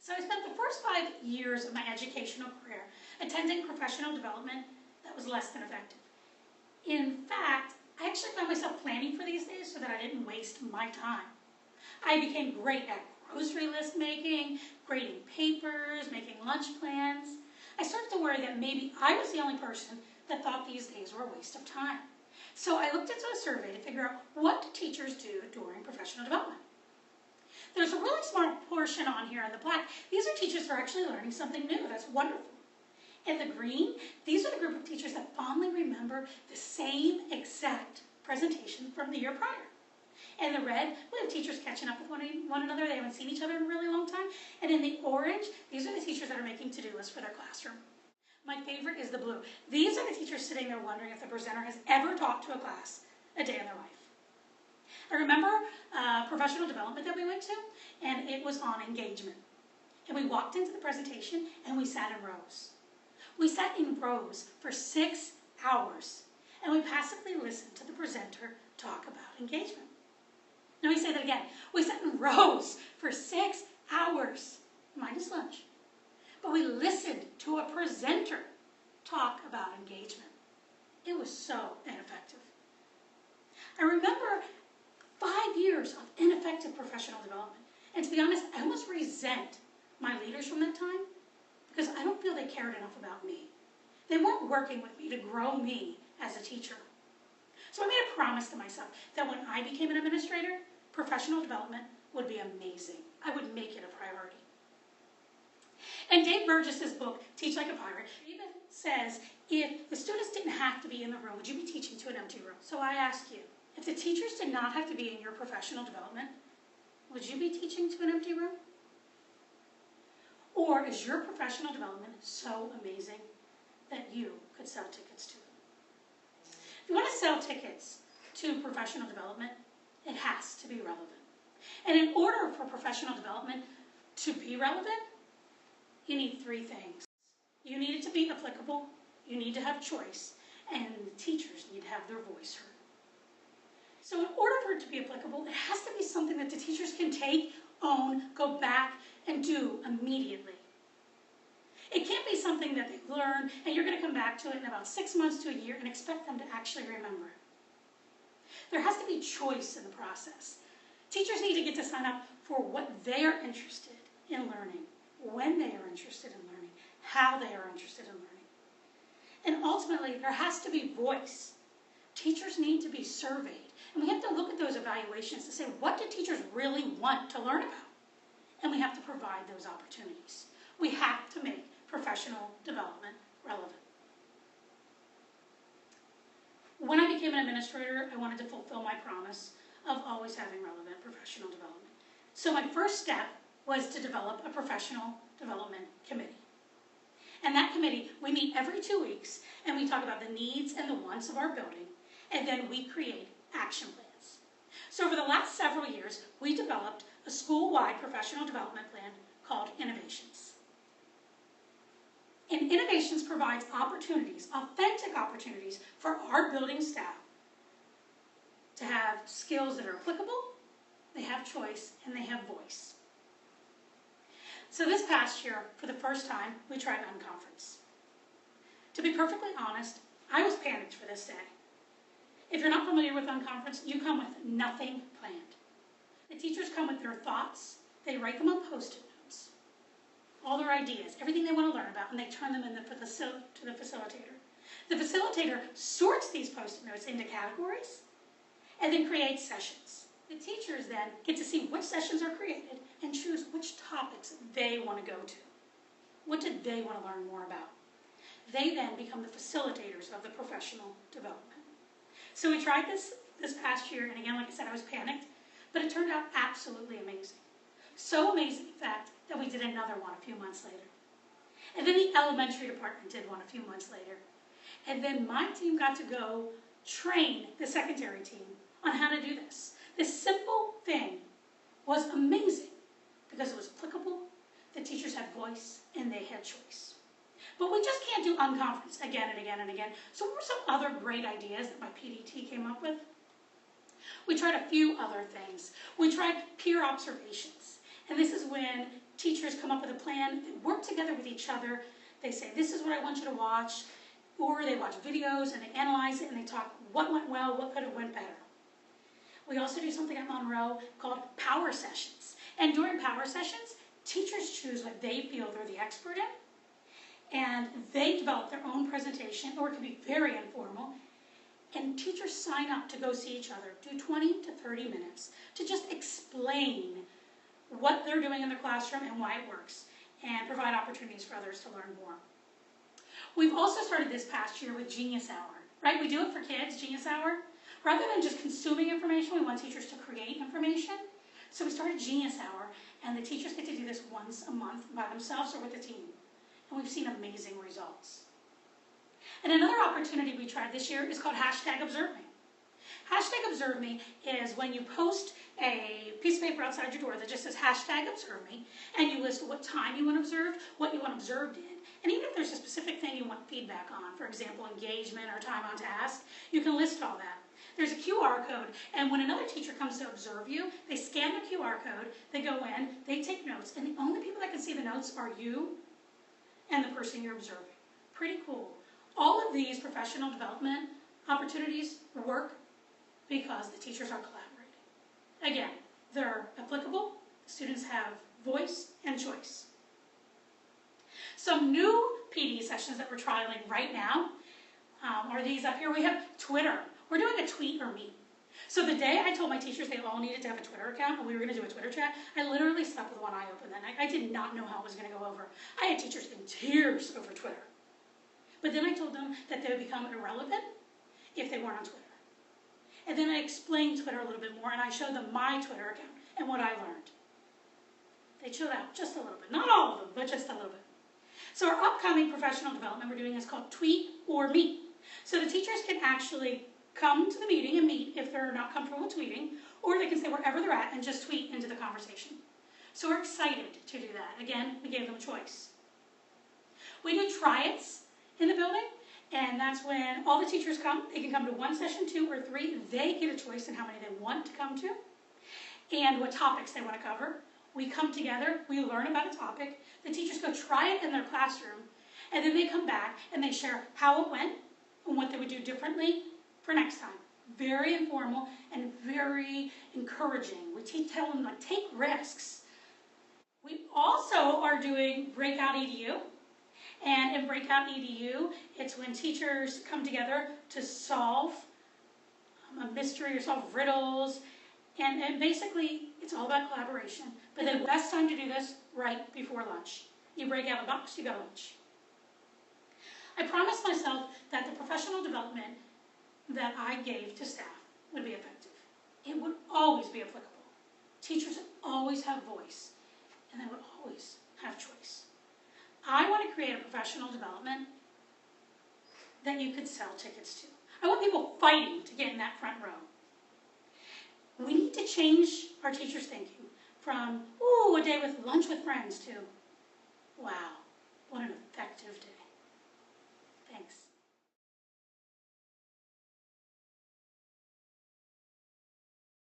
So I spent the first 5 years of my educational career attending professional development that was less than effective. In fact, I actually found myself planning for these days so that I didn't waste my time. I became great at grocery list making, grading papers, making lunch plans. I started to worry that maybe I was the only person that thought these days were a waste of time. So I looked into a survey to figure out what do teachers do during professional development. There's a really smart portion on here in the black. These are teachers who are actually learning something new. That's wonderful. In the green, these are the group of teachers that fondly remember the same exact presentation from the year prior. In the red, we have teachers catching up with one another. They haven't seen each other in a really long time. And in the orange, these are the teachers that are making to-do lists for their classroom. My favorite is the blue. These are the teachers sitting there wondering if the presenter has ever talked to a class a day in their life. I remember professional development that we went to, and it was on engagement. And we walked into the presentation, and we sat in rows. We sat in rows for 6 hours, and we passively listened to the presenter talk about engagement. Let me say that again. We sat in rows for 6 hours, minus lunch. But we listened to a presenter talk about engagement. It was so ineffective. I remember 5 years of ineffective professional development. And to be honest, I almost resent my leaders from that time because I don't feel they cared enough about me. They weren't working with me to grow me as a teacher. So I made a promise to myself that when I became an administrator, professional development would be amazing. I would make it a priority. In Dave Burgess's book, Teach Like a Pirate, David says, if the students didn't have to be in the room, would you be teaching to an empty room? So I ask you, if the teachers did not have to be in your professional development, would you be teaching to an empty room? Or is your professional development so amazing that you could sell tickets to it? If you want to sell tickets to professional development, it has to be relevant. And in order for professional development to be relevant, you need 3 things. You need it to be applicable, you need to have choice, and the teachers need to have their voice heard. So in order for it to be applicable, it has to be something that the teachers can take, own, go back, and do immediately. It can't be something that they learn, and you're going to come back to it in about 6 months to a year and expect them to actually remember. There has to be choice in the process. Teachers need to get to sign up for what they are interested in learning, when they are interested in learning, how they are interested in learning. And ultimately, there has to be voice. Teachers need to be surveyed. And we have to look at those evaluations to say, what do teachers really want to learn about? And we have to provide those opportunities. We have to make professional development relevant. When I became an administrator, I wanted to fulfill my promise of always having relevant professional development. So my first step was to develop a professional development committee. And that committee, we meet every 2 weeks, and we talk about the needs and the wants of our building, and then we create action plans. So over the last several years, we developed a school-wide professional development plan called Innovations. And Innovations provides opportunities, authentic opportunities, for our building staff to have skills that are applicable, they have choice, and they have voice. So this past year, for the first time, we tried Unconference. To be perfectly honest, I was panicked for this day. If you're not familiar with Unconference, you come with nothing planned. The teachers come with their thoughts, they write them on Post-it notes, all their ideas, everything they want to learn about, and they turn them in to the facilitator. The facilitator sorts these Post-it notes into categories and then creates sessions. The teachers then get to see which sessions are created and choose which topics they want to go to. What do they want to learn more about? They then become the facilitators of the professional development. So we tried this past year, and again, like I said, I was panicked, but it turned out absolutely amazing. So amazing, in fact, that we did another one a few months later. And then the elementary department did one a few months later. And then my team got to go train the secondary team on how to do this. This simple thing was amazing because it was applicable, the teachers had voice, and they had choice. But we just can't do Unconference again and again and again. So what were some other great ideas that my PDT came up with? We tried a few other things. We tried peer observations. And this is when teachers come up with a plan, they work together with each other, they say, this is what I want you to watch, or they watch videos and they analyze it and they talk what went well, what could have went better. We also do something at Monroe called power sessions. And during power sessions, teachers choose what they feel they're the expert in, and they develop their own presentation, or it can be very informal, and teachers sign up to go see each other, do 20 to 30 minutes to just explain what they're doing in the classroom and why it works, and provide opportunities for others to learn more. We've also started this past year with Genius Hour, right? We do it for kids, Genius Hour. Rather than just consuming information, we want teachers to create information. So we started Genius Hour, and the teachers get to do this once a month by themselves or with a team. And we've seen amazing results. And another opportunity we tried this year is called #ObserveMe. #ObserveMe is when you post a piece of paper outside your door that just says #ObserveMe, and you list what time you want observed, what you want observed in, and even if there's a specific thing you want feedback on, for example, engagement or time on task, you can list all that. There's a QR code, and when another teacher comes to observe you, they scan the QR code, they go in, they take notes, and the only people that can see the notes are you and the person you're observing. Pretty cool. All of these professional development opportunities work because the teachers are collaborating. Again, they're applicable, students have voice and choice. Some new PD sessions that we're trialing right now are these up here. We have Twitter. We're doing a tweet or meet. So the day I told my teachers they all needed to have a Twitter account and we were going to do a Twitter chat, I literally slept with one eye open that night. I did not know how it was going to go over. I had teachers in tears over Twitter. But then I told them that they would become irrelevant if they weren't on Twitter. And then I explained Twitter a little bit more, and I showed them my Twitter account and what I learned. They chilled out just a little bit. Not all of them, but just a little bit. So our upcoming professional development we're doing is called Tweet or Meet. So the teachers can actually come to the meeting and meet if they're not comfortable with tweeting, or they can stay wherever they're at and just tweet into the conversation. So we're excited to do that. Again, we gave them a choice. We do try-its in the building, and that's when all the teachers come. They can come to 1 session, 2 or 3. They get a choice in how many they want to come to and what topics they want to cover. We come together, we learn about a topic, the teachers go try it in their classroom, and then they come back and they share how it went and what they would do differently for next time. Very informal and very encouraging. We tell them, like, take risks. We also are doing Breakout EDU. And in Breakout EDU, it's when teachers come together to solve a mystery or solve riddles. And basically, it's all about collaboration. But the best time to do this, right before lunch. You break out a box, you go to lunch. I promised myself that the professional development that I gave to staff would be effective. It would always be applicable. Teachers always have voice, and they would always have choice. I want to create a professional development that you could sell tickets to. I want people fighting to get in that front row. We need to change our teachers' thinking from, ooh, a day with lunch with friends to, wow, what an effective day. Thanks.